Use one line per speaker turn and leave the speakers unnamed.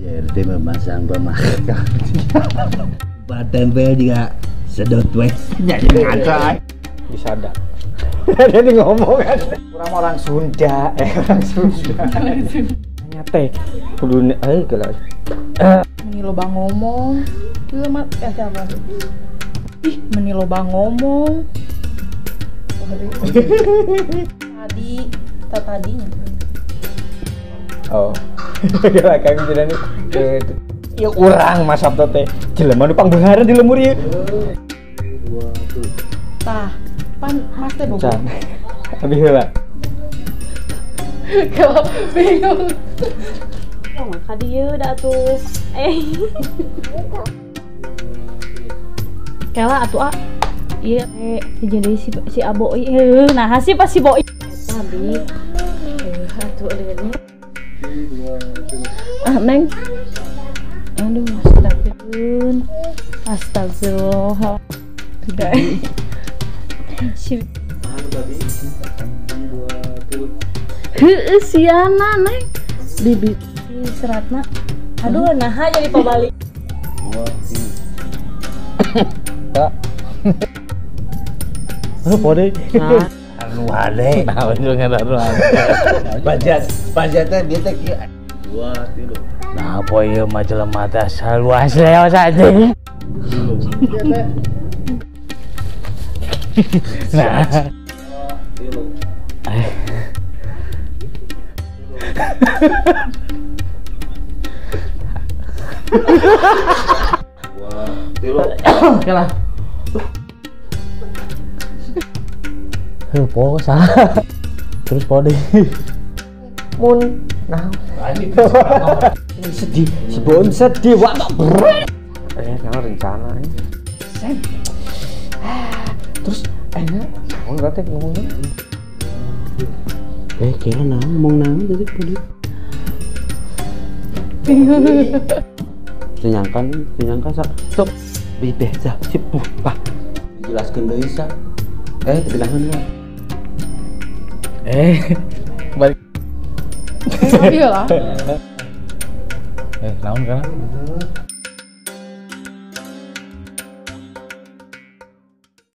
JRT memasang pemakai buat tempel juga sedot wes jadi ngaco
bisa ada. Jadi ngomong kan orang Sunda, orang Sunda. Nyate kudu gelas.
Meni loba ngomong. Ieu mah siapa? Ih, meni loba ngomong. Tadinya.
Oh. Gila kami jadi nih. Ya urang masap teh. Jelema nu pangbeharan di lemur ieu.
Tah, pan Mas teh bobo.
Abi heula.
Kalau bingung.
Oh, maka dia dah tuh. Kela atuh ah. Iya, jadi si Abo nah sih pas si Boy. Tadi. Atuh ini. Neng. Aduh, astagfirullah. Tidak. Si siana neng bibi seratna aduh nah jadi pabalik
Anu pode
anu hade
nah jangan anu
pajatnya dia teh kieu 2 3 nah apa ieu mah jelema teh saluas leo saja nah
kalah po salah terus pode mun nah sedih si Bon sedih wah kalau rencana terus enak mau ngerti ngomongnya kira ngomong nang tadi pode senyangkan sok bibeh dah cipuh pak jelaskeun deui sa dibilangan lah balik
Iya lah.
naon kan